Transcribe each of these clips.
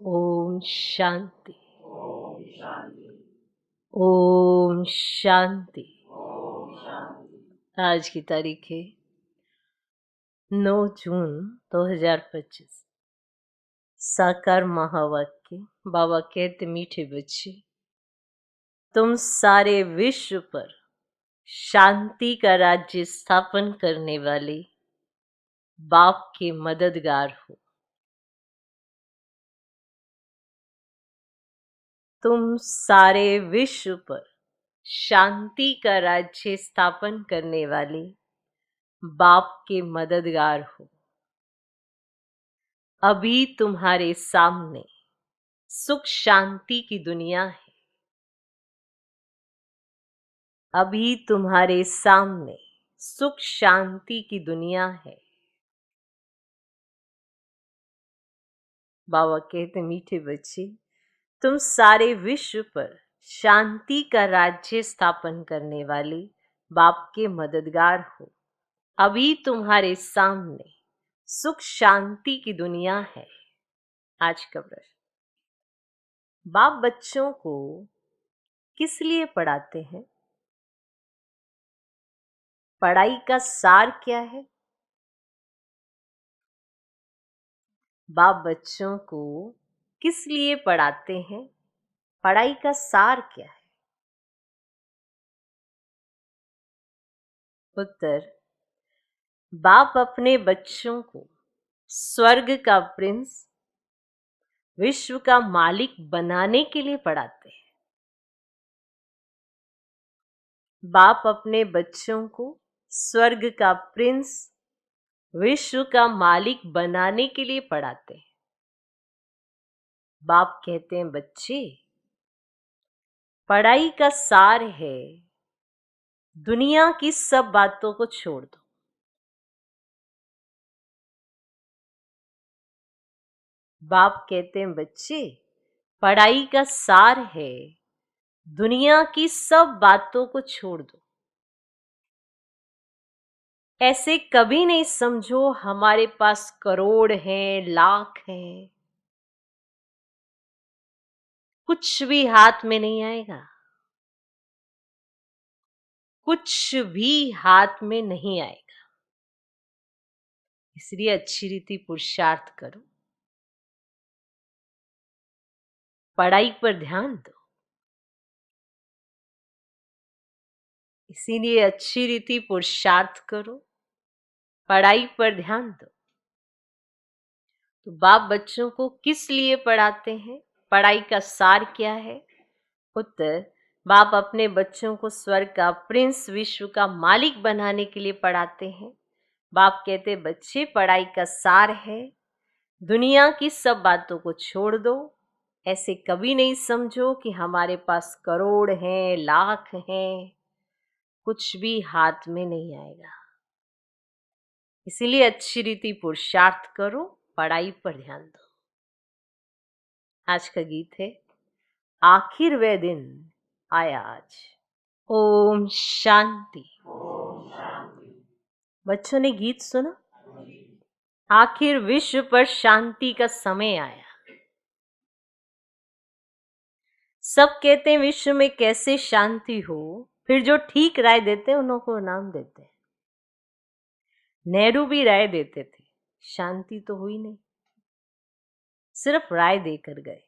ओम शांति। ओम शांति। आज की तारीख है 9 जून 2025। साकार महावाक्य। बाबा कहते, मीठे बच्चे, तुम सारे विश्व पर शांति का राज्य स्थापन करने वाले बाप के मददगार हो। तुम सारे विश्व पर शांति का राज्य स्थापन करने वाले बाप के मददगार हो। अभी तुम्हारे सामने सुख शांति की दुनिया है। अभी तुम्हारे सामने सुख शांति की दुनिया है। बाबा कहते, मीठे बच्चे, तुम सारे विश्व पर शांति का राज्य स्थापन करने वाले बाप के मददगार हो। अभी तुम्हारे सामने सुख शांति की दुनिया है। आज का प्रश्न, बाप बच्चों को किस लिए पढ़ाते हैं? पढ़ाई का सार क्या है? बाप बच्चों को किस लिए पढ़ाते हैं? पढ़ाई का सार क्या है? उत्तर, बाप अपने बच्चों को स्वर्ग का प्रिंस, विश्व का मालिक बनाने के लिए पढ़ाते हैं। बाप अपने बच्चों को स्वर्ग का प्रिंस, विश्व का मालिक बनाने के लिए पढ़ाते हैं। बाप कहते हैं, बच्चे, पढ़ाई का सार है दुनिया की सब बातों को छोड़ दो। बाप कहते हैं, बच्चे, पढ़ाई का सार है दुनिया की सब बातों को छोड़ दो। ऐसे कभी नहीं समझो हमारे पास करोड़ हैं, लाख हैं, कुछ भी हाथ में नहीं आएगा। कुछ भी हाथ में नहीं आएगा। इसलिए अच्छी रीति पुरुषार्थ करो, पढ़ाई पर ध्यान दो। इसीलिए अच्छी रीति पुरुषार्थ करो, पढ़ाई पर ध्यान दो। तो बाप बच्चों को किस लिए पढ़ाते हैं? पढ़ाई का सार क्या है? उत्तर, बाप अपने बच्चों को स्वर्ग का प्रिंस, विश्व का मालिक बनाने के लिए पढ़ाते हैं। बाप कहते, बच्चे, पढ़ाई का सार है दुनिया की सब बातों को छोड़ दो। ऐसे कभी नहीं समझो कि हमारे पास करोड़ हैं, लाख हैं, कुछ भी हाथ में नहीं आएगा। इसीलिए अच्छी रीति पुरुषार्थ करो, पढ़ाई पर ध्यान दो। आज का गीत है, आखिर वह दिन आया आज। ओम शांति। बच्चों ने गीत सुना? आखिर विश्व पर शांति का समय आया। सब कहते हैं विश्व में कैसे शांति हो, फिर जो ठीक राय देते हैं उन्हों को नाम देते हैं। नेहरू भी राय देते थे, शांति तो हुई नहीं, सिर्फ राय देकर गए।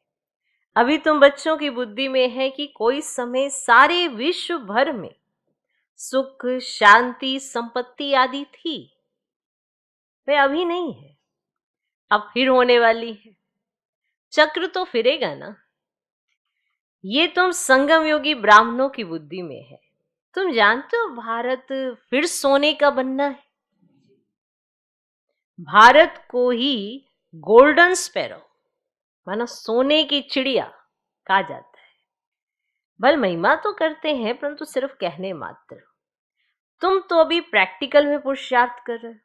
अभी तुम बच्चों की बुद्धि में है कि कोई समय सारे विश्व भर में सुख, शांति, संपत्ति आदि थी, वह अभी नहीं है, अब फिर होने वाली है। चक्र तो फिरेगा ना। ये तुम संगम योगी ब्राह्मणों की बुद्धि में है। तुम जानते हो भारत फिर सोने का बनना है। भारत को ही गोल्डन स्पैरो, माना सोने की चिड़िया, कहा जाता है। भल महिमा तो करते हैं, परंतु सिर्फ कहने मात्र। तुम तो अभी प्रैक्टिकल में पुरुषार्थ कर रहे हो।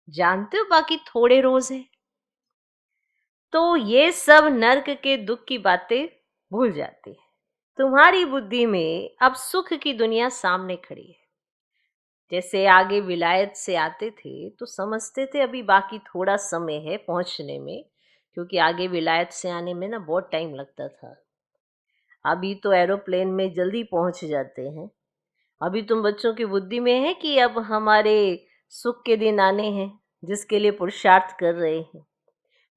जानते हो बाकी थोड़े रोज है, तो ये सब नर्क के दुख की बातें भूल जाती है। तुम्हारी बुद्धि में अब सुख की दुनिया सामने खड़ी है। जैसे आगे विलायत से आते थे तो समझते थे अभी बाकी थोड़ा समय है पहुंचने में, क्योंकि आगे विलायत से आने में ना बहुत टाइम लगता था। अभी तो एरोप्लेन में जल्दी पहुंच जाते हैं। अभी तुम बच्चों की बुद्धि में है कि अब हमारे सुख के दिन आने हैं, जिसके लिए पुरुषार्थ कर रहे हैं।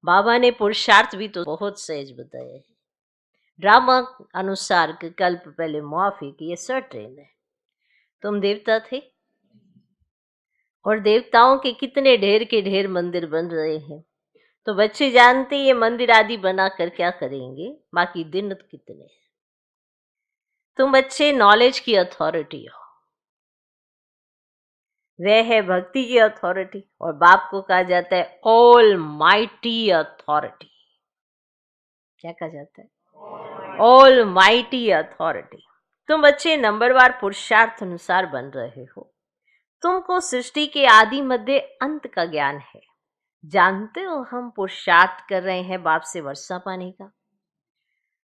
बाबा ने पुरुषार्थ भी तो बहुत सहज बताया है। ड्रामा अनुसार के कल्प पहले मुआफी की ये सर्टेन है। तुम देवता थे और देवताओं के कितने ढेर के ढेर मंदिर बन रहे हैं। तो बच्चे जानते ये मंदिर आदि बनाकर क्या करेंगे, बाकी दिन कितने हैं। तुम बच्चे नॉलेज की अथॉरिटी हो, वह है भक्ति की अथॉरिटी, और बाप को कहा जाता है ऑल माइटी अथॉरिटी। क्या कहा जाता है? All mighty authority. तुम बच्चे नंबरवार पुरुषार्थ अनुसार बन रहे हो। तुमको सृष्टि के आदि मध्य अंत का ज्ञान है। जानते हो हम पुरुषार्थ कर रहे हैं बाप से वर्षा पाने का।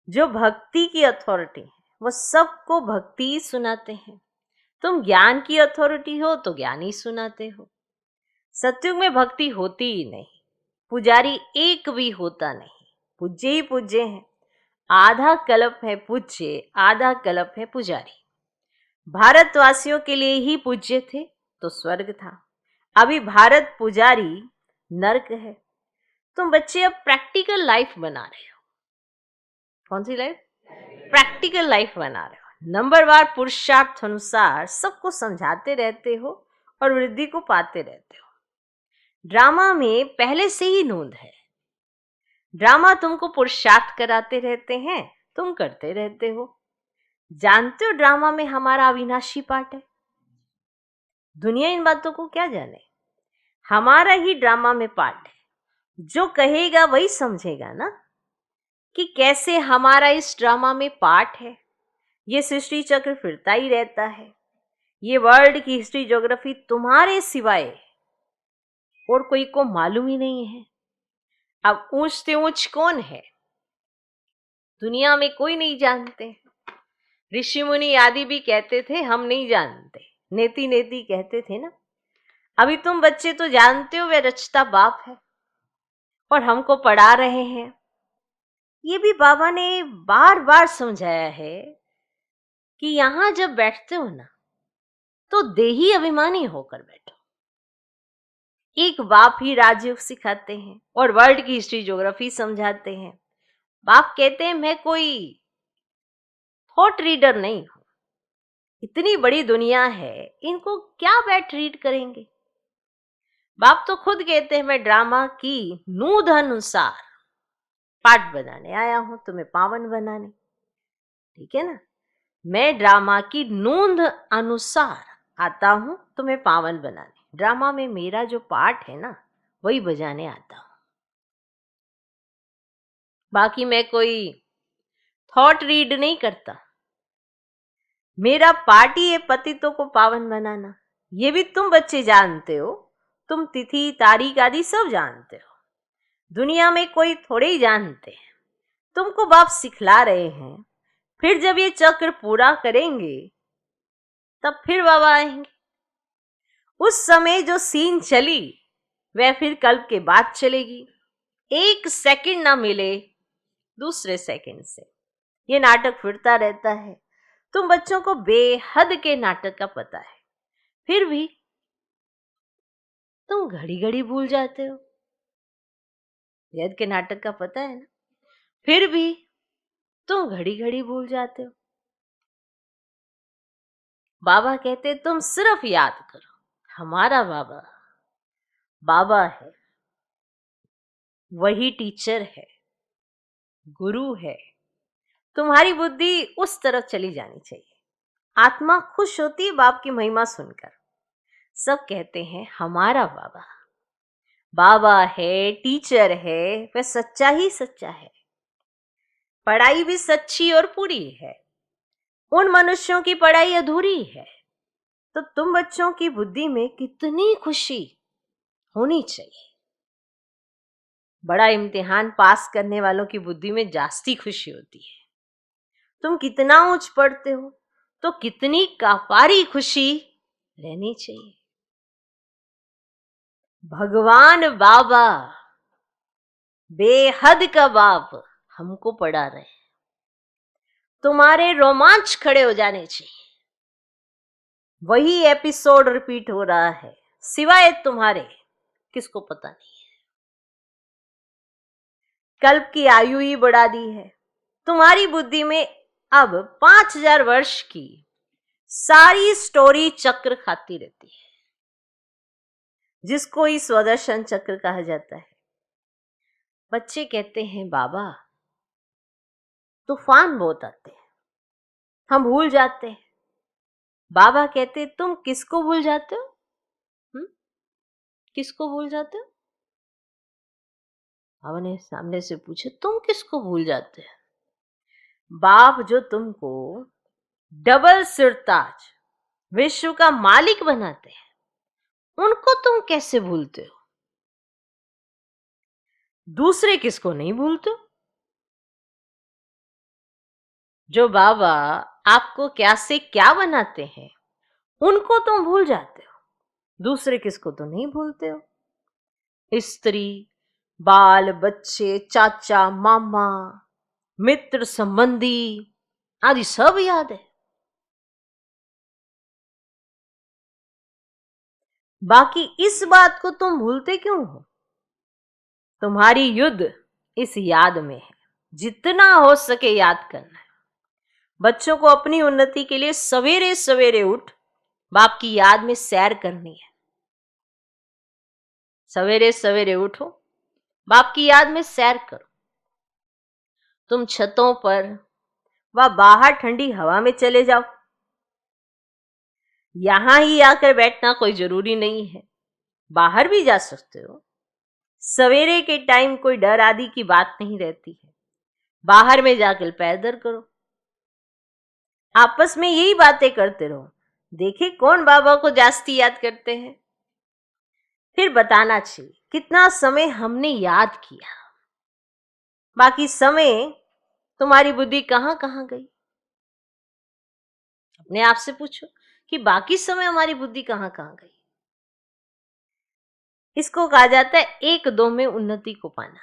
जो भक्ति की अथॉरिटी है वो सबको भक्ति सुनाते हैं। तुम ज्ञान की अथॉरिटी हो तो ज्ञान ही सुनाते हो। सत्युग में भक्ति होती ही नहीं, पुजारी एक भी होता नहीं, पूज्य ही पूज्य हैं। आधा कल्प है पूज्य, आधा कल्प है पुजारी। भारतवासियों के लिए ही पूज्य थे तो स्वर्ग था, अभी भारत पुजारी नर्क है। तुम बच्चे अब प्रैक्टिकल लाइफ बना रहे हो। कौन सी लाइफ? प्रैक्टिकल लाइफ बना रहे हो। नंबरवार पुरुषार्थ अनुसार सबको समझाते रहते हो और वृद्धि को पाते रहते हो। ड्रामा में पहले से ही नोंद है। ड्रामा तुमको पुरुषार्थ कराते रहते हैं, तुम करते रहते हो। जानते हो ड्रामा में हमारा अविनाशी पार्ट है। दुनिया इन बातों को क्या जाने, हमारा ही ड्रामा में पार्ट है। जो कहेगा वही समझेगा ना कि कैसे हमारा इस ड्रामा में पार्ट है। ये सृष्टि चक्र फिरता ही रहता है। ये वर्ल्ड की हिस्ट्री ज्योग्राफी तुम्हारे सिवाय और कोई को मालूम ही नहीं है। अब ऊंच से ऊंच कौन है दुनिया में, कोई नहीं जानते। ऋषि मुनि आदि भी कहते थे हम नहीं जानते, नेति नेति कहते थे ना। अभी तुम बच्चे तो जानते हो वह रचता बाप है और हमको पढ़ा रहे हैं। ये भी बाबा ने बार बार समझाया है कि यहां जब बैठते हो ना तो देही अभिमानी होकर बैठो। एक बाप ही राजयोग सिखाते हैं और वर्ल्ड की हिस्ट्री ज्योग्राफी समझाते हैं। बाप कहते हैं मैं कोई थॉट रीडर नहीं हूं, इतनी बड़ी दुनिया है, इनको क्या बैठ रीड करेंगे। बाप तो खुद कहते हैं मैं ड्रामा की नूद अनुसार पाठ बनाने आया हूं, तुम्हें पावन बनाने। ठीक है ना, मैं ड्रामा की नूंद अनुसार आता हूं तुम्हें पावन बनाने। ड्रामा में मेरा जो पार्ट है ना वही बजाने आता हूं। बाकी मैं कोई थॉट रीड नहीं करता। मेरा पार्ट ही है पतितों को पावन बनाना। ये भी तुम बच्चे जानते हो, तुम तिथि तारीख आदि सब जानते हो। दुनिया में कोई थोड़े ही जानते हैं। तुमको बाप सिखला रहे हैं, फिर जब ये चक्र पूरा करेंगे तब फिर बाबा आएंगे। उस समय जो सीन चली वह फिर कल्प के बाद चलेगी। एक सेकंड ना मिले दूसरे सेकंड से, ये नाटक फिरता रहता है। तुम बच्चों को बेहद के नाटक का पता है, फिर भी तुम घड़ी घड़ी भूल जाते हो। बेहद के नाटक का पता है ना, फिर भी तुम घड़ी घड़ी भूल जाते हो। बाबा कहते तुम सिर्फ याद करो हमारा बाबा बाबा है, वही टीचर है, गुरु है। तुम्हारी बुद्धि उस तरफ चली जानी चाहिए। आत्मा खुश होती है बाप की महिमा सुनकर। सब कहते हैं हमारा बाबा बाबा है, टीचर है, वह सच्चा ही सच्चा है। पढ़ाई भी सच्ची और पूरी है। उन मनुष्यों की पढ़ाई अधूरी है। तो तुम बच्चों की बुद्धि में कितनी खुशी होनी चाहिए। बड़ा इम्तिहान पास करने वालों की बुद्धि में जास्ती खुशी होती है। तुम कितना ऊंच पढ़ते हो तो कितनी कापारी खुशी रहनी चाहिए। भगवान बाबा बेहद का बाप हमको पढ़ा रहे हैं। तुम्हारे रोमांच खड़े हो जाने चाहिए। वही एपिसोड रिपीट हो रहा है, सिवाय तुम्हारे किसको पता नहीं है। कल्प की आयु ही बढ़ा दी है। तुम्हारी बुद्धि में अब 5000 वर्ष की सारी स्टोरी चक्र खाती रहती है, जिसको ही स्वदर्शन चक्र कहा जाता है। बच्चे कहते हैं बाबा तूफान बहुत आते हैं, हम भूल जाते हैं। बाबा कहते तुम किसको भूल जाते हो? किसको भूल जाते हो? बाबा ने सामने से पूछे तुम किसको भूल जाते हो? बाप जो तुमको डबल सिरताज विश्व का मालिक बनाते हैं, उनको तुम कैसे भूलते हो? दूसरे किसको नहीं भूलते हो? जो बाबा आपको क्या से क्या बनाते हैं, उनको तुम भूल जाते हो, दूसरे किसको तो नहीं भूलते हो। स्त्री, बाल बच्चे, चाचा मामा, मित्र संबंधी आदि सब याद है। बाकी इस बात को तुम भूलते क्यों हो? तुम्हारी युद्ध इस याद में है। जितना हो सके याद करना है। बच्चों को अपनी उन्नति के लिए सवेरे सवेरे उठ बाप की याद में सैर करनी है। सवेरे सवेरे उठो, बाप की याद में सैर करो। तुम छतों पर व बाहर ठंडी हवा में चले जाओ। यहां ही आकर बैठना कोई जरूरी नहीं है, बाहर भी जा सकते हो। सवेरे के टाइम कोई डर आदि की बात नहीं रहती है। बाहर में जाकर पैदल करो, आपस में यही बातें करते रहो। देखे कौन बाबा को जास्ती याद करते हैं, फिर बताना चाहिए कितना समय हमने याद किया। बाकी समय तुम्हारी बुद्धि कहां कहां गई? अपने आप से पूछो कि बाकी समय हमारी बुद्धि कहां कहां गई। इसको कहा जाता है एक दो में उन्नति को पाना।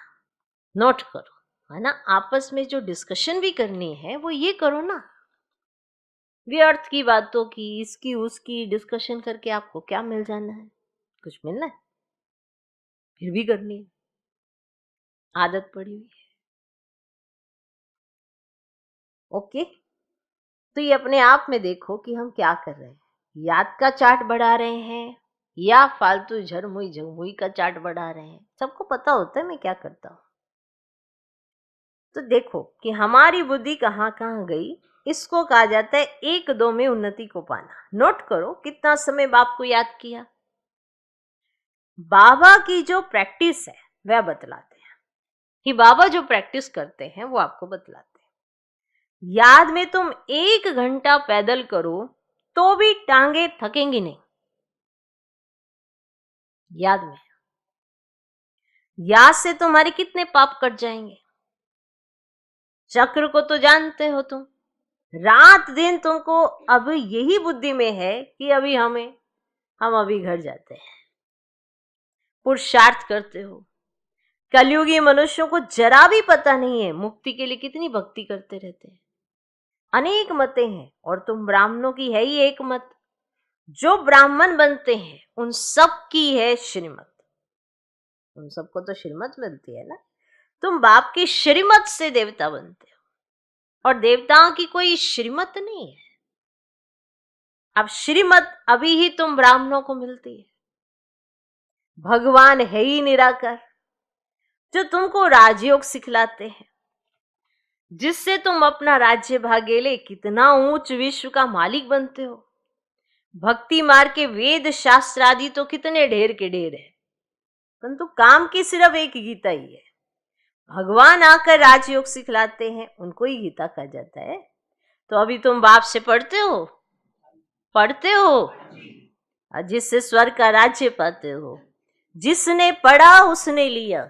नोट करो, है ना। आपस में जो डिस्कशन भी करनी है वो ये करो ना। व्यर्थ की बातों की, इसकी उसकी डिस्कशन करके आपको क्या मिल जाना है? कुछ मिलना है? फिर भी करनी है, आदत पड़ी हुई है। ओके, तो ये अपने आप में देखो कि हम क्या कर रहे हैं। याद का चार्ट बढ़ा रहे हैं या फालतू झरमुई झमुई का चार्ट बढ़ा रहे हैं? सबको पता होता है मैं क्या करता हूं। तो देखो कि हमारी बुद्धि कहां कहां गई। इसको कहा जाता है एक दो में उन्नति को पाना। नोट करो कितना समय बाप को याद किया। बाबा की जो प्रैक्टिस है वह बतलाते हैं कि बाबा जो प्रैक्टिस करते हैं वो आपको बतलाते हैं। याद में तुम 1 घंटा पैदल करो तो भी टांगे थकेंगी नहीं। याद में, याद से तुम्हारे कितने पाप कट जाएंगे। चक्र को तो जानते हो तुम। रात दिन तुमको अब यही बुद्धि में है कि अभी हम अभी घर जाते हैं। पुरुषार्थ करते हो। कलयुगी मनुष्यों को जरा भी पता नहीं है मुक्ति के लिए कितनी भक्ति करते रहते हैं। अनेक मतें हैं और तुम ब्राह्मणों की है ही एक मत। जो ब्राह्मण बनते हैं उन सब की है श्रीमत। उन सबको तो श्रीमत मिलती है ना। तुम बाप की श्रीमत से देवता बनते हो और देवताओं की कोई श्रीमत नहीं है। अब श्रीमत अभी ही तुम ब्राह्मणों को मिलती है। भगवान है ही निराकार जो तुमको राजयोग सिखलाते हैं, जिससे तुम अपना राज्य भागेले कितना ऊंच विश्व का मालिक बनते हो। भक्ति मार्ग के वेद शास्त्र आदि तो कितने ढेर के ढेर है, परंतु काम की सिर्फ एक गीता ही है। भगवान आकर राजयोग सिखलाते हैं, उनको ही गीता कहा जाता है। तो अभी तुम बाप से पढ़ते हो जिससे स्वर्ग का राज्य पाते हो। जिसने पढ़ा उसने लिया।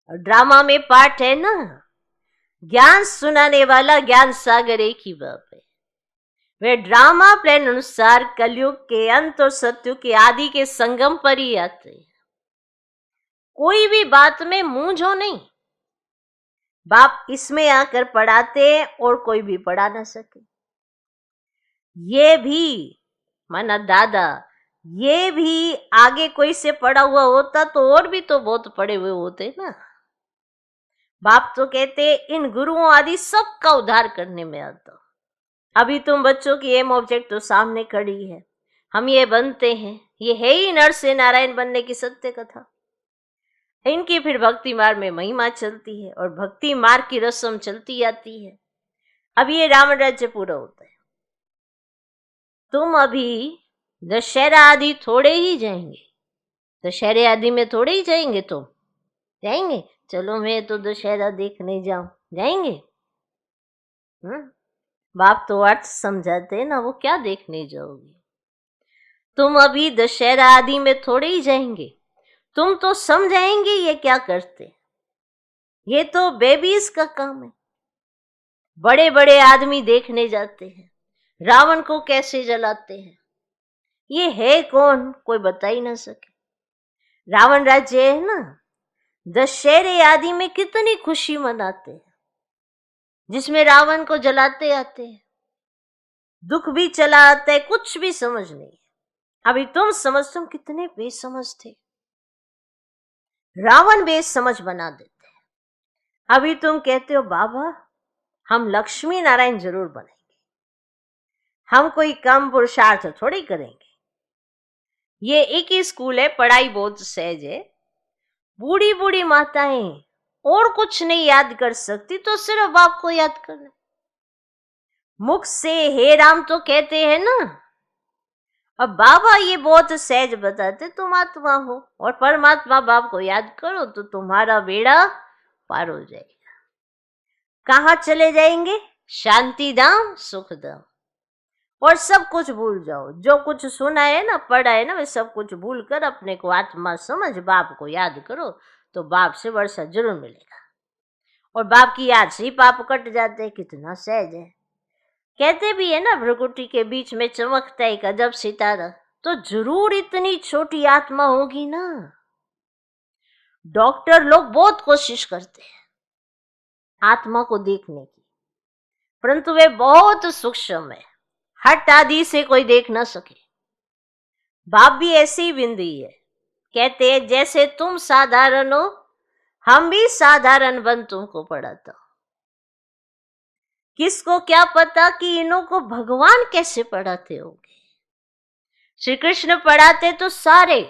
और ड्रामा में पार्ट है ना, ज्ञान सुनाने वाला ज्ञान सागर एक ही बाप है। वे ड्रामा प्लान अनुसार कलयुग के अंत और सत्युग के आदि के संगम पर ही आते हैं। कोई भी बात में मूंझो नहीं। बाप इसमें आकर पढ़ाते हैं और कोई भी पढ़ा ना सके। ये भी माना दादा, ये भी आगे कोई से पढ़ा हुआ होता तो और भी तो बहुत पढ़े हुए होते ना। बाप तो कहते इन गुरुओं आदि सबका उद्धार करने में आता। अभी तुम बच्चों की एम ऑब्जेक्ट तो सामने खड़ी है, हम ये बनते हैं, ये है ही नर से नारायण बनने की सत्य कथा। इनकी फिर भक्ति मार्ग में महिमा चलती है और भक्ति मार्ग की रस्म चलती आती है। अब ये रावण राज्य पूरा होता है। तुम अभी दशहरा आदि थोड़े ही जाएंगे, दशहरे आदि में थोड़े ही जाएंगे। तुम जाएंगे? चलो मैं तो दशहरा देखने जाऊं, जाएंगे? बाप तो अर्थ समझाते हैं ना, वो क्या देखने जाओगे। तुम अभी दशहरा आदि में थोड़े ही जाएंगे, तुम तो समझाएंगे ये क्या करते। ये तो बेबीज का काम है। बड़े बड़े आदमी देखने जाते हैं रावण को कैसे जलाते हैं। ये है कौन, कोई बता ही ना सके। रावण राज्य है ना, दशहरे आदि में कितनी खुशी मनाते हैं, जिसमें रावण को जलाते आते हैं, दुख भी चला आता है, कुछ भी समझ नहीं है। अभी तुम समझ, तुम कितने बेसमझ थे, रावण बेसमझ बना देते हैं। अभी तुम कहते हो बाबा हम लक्ष्मी नारायण जरूर बनेंगे, हम कोई कम पुरुषार्थ थोड़ी करेंगे। ये एक ही स्कूल है, पढ़ाई बहुत सहज है। बूढ़ी बूढ़ी माताएं और कुछ नहीं याद कर सकती तो सिर्फ बाप को याद करना। मुख से हे राम तो कहते हैं ना। अब बाबा ये बहुत सहज बताते, तुम आत्मा हो और परमात्मा बाप को याद करो तो तुम्हारा बेड़ा पार हो जाएगा। कहाँ चले जाएंगे? शांति धाम, सुख धाम। और सब कुछ भूल जाओ, जो कुछ सुना है ना, पढ़ा है ना, वे सब कुछ भूल कर अपने को आत्मा समझ बाप को याद करो तो बाप से वर्षा जरूर मिलेगा। और बाप की याद से ही पाप कट जाते हैं। कितना सहज है। कहते भी है ना, भ्रकुटी के बीच में चमकता है एक अजब सितारा, तो जरूर इतनी छोटी आत्मा होगी ना। डॉक्टर लोग बहुत कोशिश करते हैं आत्मा को देखने की, परंतु वे बहुत सूक्ष्म है, हट आदि से कोई देख ना सके। बाप भी ऐसे ही बिंदी है। कहते हैं जैसे तुम साधारण हो, हम भी साधारण बन तुमको पढ़ाता हूं। किसको क्या पता कि इन्हों को भगवान कैसे पढ़ाते होंगे। श्री कृष्ण पढ़ाते तो सारे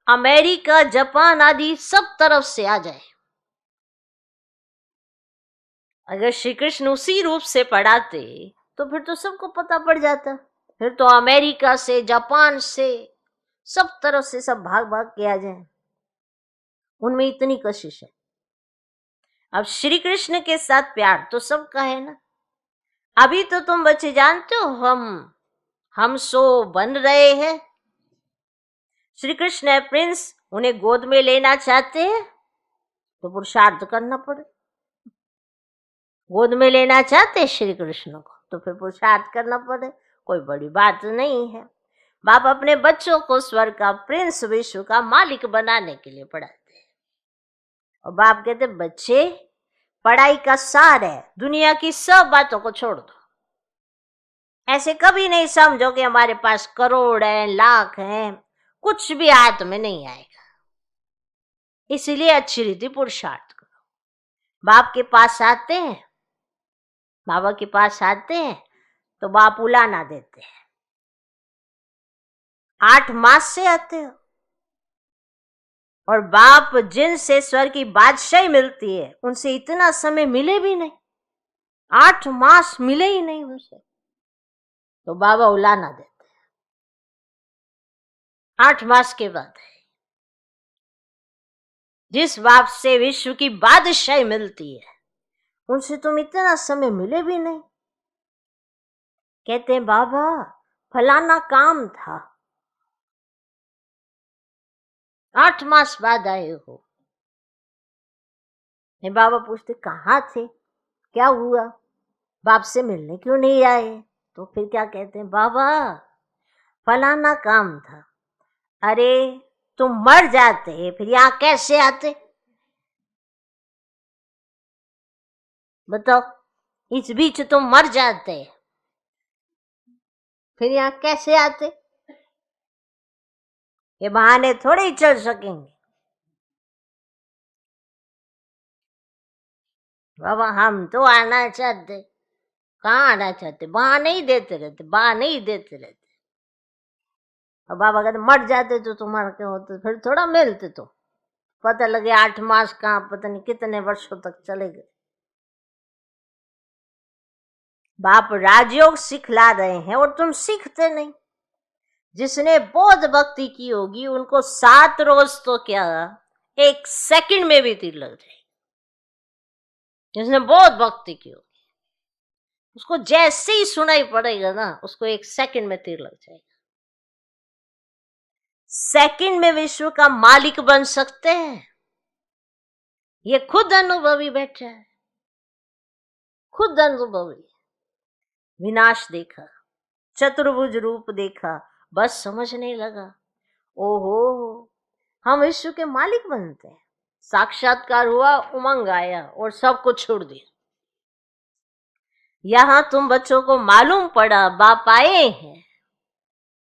अमेरिका, जापान आदि सब तरफ से आ जाए। अगर श्री कृष्ण उसी रूप से पढ़ाते तो फिर तो सबको पता पड़ जाता। फिर तो अमेरिका से, जापान से, सब तरफ से सब भाग भाग के आ जाए। उनमें इतनी कशिश है। अब श्री कृष्ण के साथ प्यार तो सबका है ना। अभी तो तुम बच्चे जानते हो हम सो बन रहे हैं। श्री कृष्ण है प्रिंस, उन्हें गोद में लेना चाहते हैं तो पुरुषार्थ करना पड़े। गोद में लेना चाहते श्री कृष्ण को तो फिर पुरुषार्थ करना पड़े, कोई बड़ी बात नहीं है। बाप अपने बच्चों को स्वर्ग का प्रिंस, विश्व का मालिक बनाने के लिए पढ़ाते हैं। और बाप कहते बच्चे पढ़ाई का सार है, दुनिया की सब बातों को छोड़ दो। ऐसे कभी नहीं समझो कि हमारे पास करोड़ है, लाख है, कुछ भी हाथ में नहीं आएगा। इसीलिए अच्छी रीति पुरुषार्थ करो। बाप के पास आते हैं, बाबा के पास आते हैं तो बाप उलाना देते हैं। 8 मास से आते हो और बाप जिनसे स्वर्ग की बादशाही मिलती है उनसे इतना समय मिले भी नहीं, 8 मास मिले ही नहीं उनसे, तो बाबा उलाना देते हैं। 8 मास के बाद जिस बाप से विश्व की बादशाही मिलती है उनसे तुम इतना समय मिले भी नहीं। कहते हैं बाबा फलाना काम था, 8 मास बाद आए हो। बाबा पूछते कहाँ थे, क्या हुआ, बाप से मिलने क्यों नहीं आए? तो फिर क्या कहते हैं, बाबा फलाना काम था। अरे तुम मर जाते फिर यहाँ कैसे आते? बताओ, इस बीच तुम मर जाते फिर यहाँ कैसे आते? ये बहाने थोड़े ही चल सकेंगे। बाबा हम तो आना चाहते, कहाँ आना चाहते, बहाने ही देते रहते, बहाने ही देते रहते। और बाबा कहते मर जाते तो तुम्हारा क्या होता, फिर थोड़ा मिलते तो पता लगे 8 मास कहाँ पता नहीं कितने वर्षों तक चले गए। बाप राजयोग सिखला रहे हैं और तुम सीखते नहीं। जिसने बहुत भक्ति की होगी उनको 7 रोज तो क्या 1 सेकंड में भी तीर लग जाएगी। जिसने बहुत भक्ति की होगी उसको जैसे ही सुनाई पड़ेगा ना, उसको 1 सेकंड में तीर लग जाएगा। सेकंड में विश्व का मालिक बन सकते हैं, ये खुद अनुभवी बैठा है, खुद अनुभवी। विनाश देखा, चतुर्भुज रूप देखा, बस समझ नहीं लगा, ओहो हम विश्व के मालिक बनते हैं। साक्षात्कार हुआ, उमंग आया और सब कुछ छोड़ दिया। यहां तुम बच्चों को मालूम पड़ा बाप आए हैं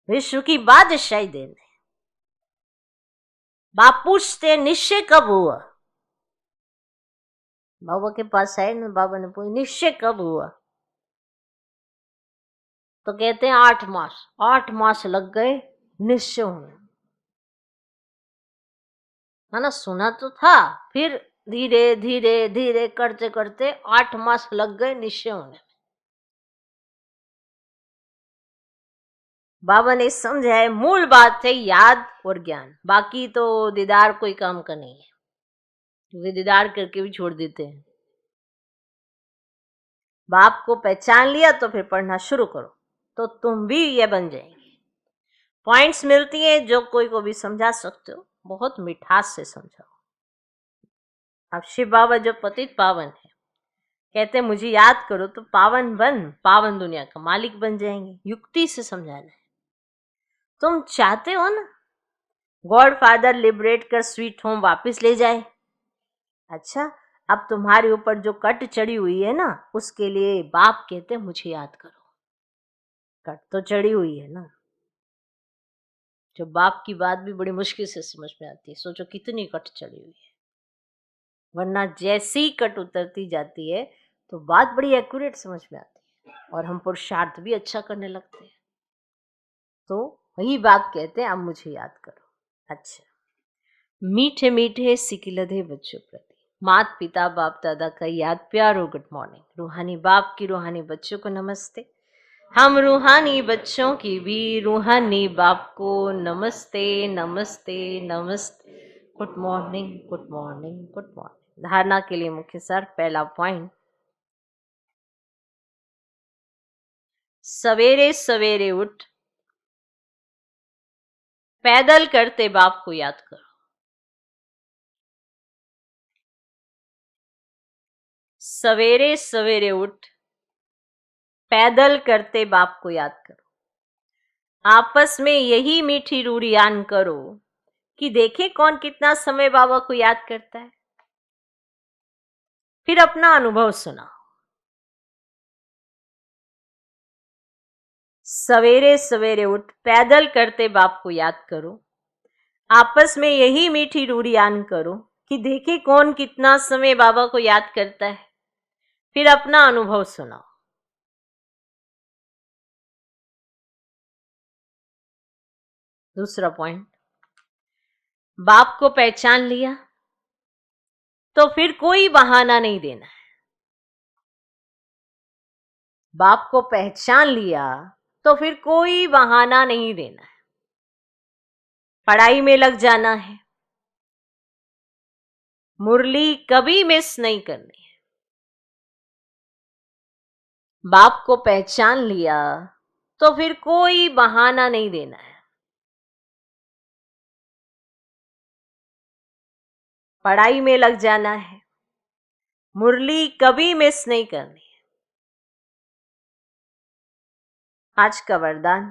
विश्व की बादशाही देने। बाप पूछते निश्चय कब हुआ? बाबा के पास आए ना, बाबा ने पूछा निश्चय कब हुआ? तो कहते हैं 8 मास। 8 मास लग गए निश्चय होने, है ना। सुना तो था, फिर धीरे धीरे धीरे करते करते 8 मास लग गए निश्चय होने में। बाबा ने समझाया मूल बात है याद और ज्ञान, बाकी तो दीदार कोई काम का नहीं है, क्योंकि दीदार करके भी छोड़ देते हैं। बाप को पहचान लिया तो फिर पढ़ना शुरू करो तो तुम भी ये बन जाएंगे। पॉइंट्स मिलती हैं जो कोई को भी समझा सकते हो, बहुत मिठास से समझाओ। अब शिव बाबा जो पतित पावन है कहते मुझे याद करो तो पावन बन, पावन दुनिया का मालिक बन जाएंगे। युक्ति से समझाना है। तुम चाहते हो ना गॉड फादर लिबरेट कर स्वीट होम वापस ले जाए। अच्छा, अब तुम्हारे ऊपर जो कट चढ़ी हुई है ना, उसके लिए बाप कहते मुझे याद करो। कट तो चढ़ी हुई है ना, जो बाप की बात भी बड़ी मुश्किल से समझ में आती है। सोचो कितनी कट चढ़ी हुई है, वरना जैसी कट उतरती जाती है तो बात बड़ी एक्यूरेट समझ में आती है और हम पुरुषार्थ भी अच्छा करने लगते हैं। तो वही बात कहते हैं अब मुझे याद करो। अच्छा, मीठे मीठे सिकिलधे बच्चों प्रति माता पिता बाप दादा का याद प्यारो गुड मॉर्निंग। रूहानी बाप की रूहानी बच्चों को नमस्ते। हम रूहानी बच्चों की भी रूहानी बाप को नमस्ते नमस्ते नमस्ते। Good morning good morning good morning. धारणा के लिए मुख्य सार। पहला पॉइंट, सवेरे सवेरे उठ पैदल करते बाप को याद करो। सवेरे सवेरे उठ पैदल करते बाप को याद करो। आपस में यही मीठी रूरियान करो कि देखे कौन कितना समय बाबा को याद करता है। फिर अपना अनुभव सुनाओ। सवेरे सवेरे उठ पैदल करते बाप को याद करो। आपस में यही मीठी रूरियान करो कि देखे कौन कितना समय बाबा को याद करता है। फिर अपना अनुभव सुनाओ। दूसरा पॉइंट, बाप को पहचान लिया तो फिर कोई बहाना नहीं देना है। बाप को पहचान लिया तो फिर कोई बहाना नहीं देना है। पढ़ाई में लग जाना है, मुरली कभी मिस नहीं करनी है। बाप को पहचान लिया तो फिर कोई बहाना नहीं देना है। पढ़ाई में लग जाना है, मुरली कभी मिस नहीं करनी है। आज का वरदान,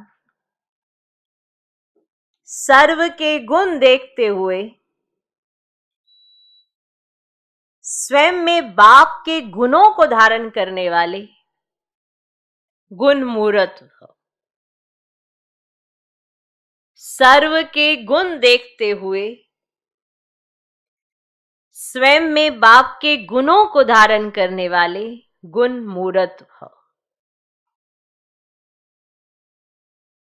सर्व के गुण देखते हुए स्वयं में बाप के गुणों को धारण करने वाले गुण मूर्त हो। सर्व के गुण देखते हुए स्वयं में बाप के गुणों को धारण करने वाले गुण मूर्त हो।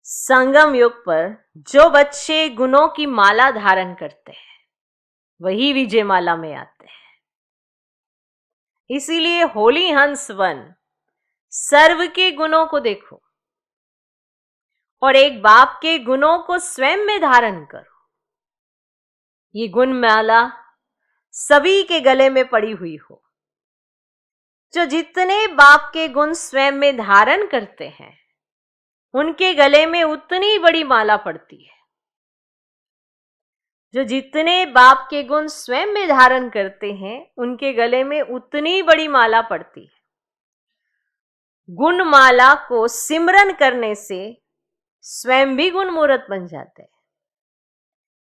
संगम युग पर जो बच्चे गुणों की माला धारण करते हैं वही विजय माला में आते हैं। इसीलिए होली हंस वन सर्व के गुणों को देखो और एक बाप के गुणों को स्वयं में धारण करो। ये गुण माला सभी के गले में पड़ी हुई हो। जो जितने बाप के गुण स्वयं में धारण करते हैं उनके गले में उतनी बड़ी माला पड़ती है। जो जितने बाप के गुण स्वयं में धारण करते हैं उनके गले में उतनी बड़ी माला पड़ती है। गुण माला को सिमरन करने से स्वयं भी गुण मूर्त बन जाते हैं।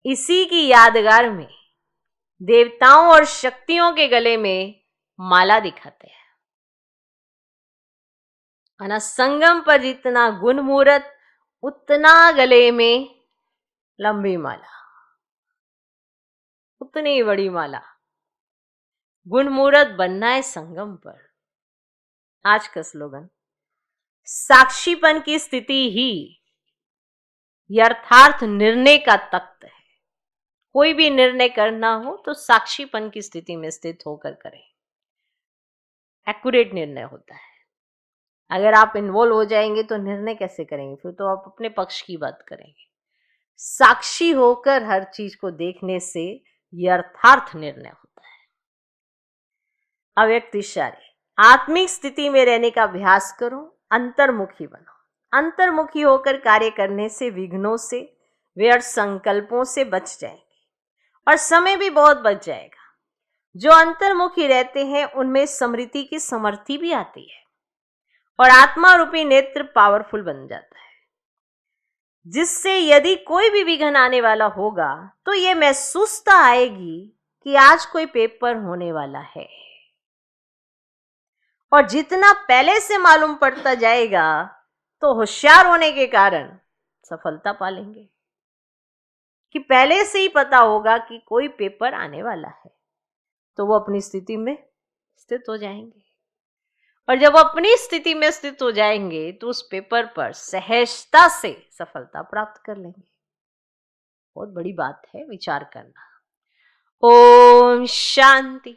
इसी की यादगार में देवताओं और शक्तियों के गले में माला दिखाते हैं। है संगम पर जितना गुण मूर्त उतना गले में लंबी माला, उतनी बड़ी माला। गुण मूर्त बनना है संगम पर। आज का स्लोगन, साक्षीपन की स्थिति ही यथार्थ निर्णय का तख्त है। कोई भी निर्णय करना हो तो साक्षीपन की स्थिति में स्थित होकर करें, एक्यूरेट निर्णय होता है। अगर आप इन्वॉल्व हो जाएंगे तो निर्णय कैसे करेंगे? फिर तो आप अपने पक्ष की बात करेंगे। साक्षी होकर हर चीज को देखने से यथार्थ निर्णय होता है। अव्यक्त इशारे, आत्मिक स्थिति में रहने का अभ्यास करो, अंतर्मुखी बनो। अंतर्मुखी होकर कार्य करने से विघ्नों से, व्यर्थ संकल्पों से बच जाएंगे और समय भी बहुत बच जाएगा। जो अंतर्मुखी रहते हैं उनमें स्मृति की समर्थि भी आती है और आत्मा रूपी नेत्र पावरफुल बन जाता है, जिससे यदि कोई भी विघ्न आने वाला होगा तो ये महसूसता आएगी कि आज कोई पेपर होने वाला है। और जितना पहले से मालूम पड़ता जाएगा तो होशियार होने के कारण सफलता पालेंगे कि पहले से ही पता होगा कि कोई पेपर आने वाला है, तो वो अपनी स्थिति में स्थित हो जाएंगे। और जब अपनी स्थिति में स्थित हो जाएंगे तो उस पेपर पर सहजता से सफलता प्राप्त कर लेंगे। बहुत बड़ी बात है विचार करना। ओम शांति।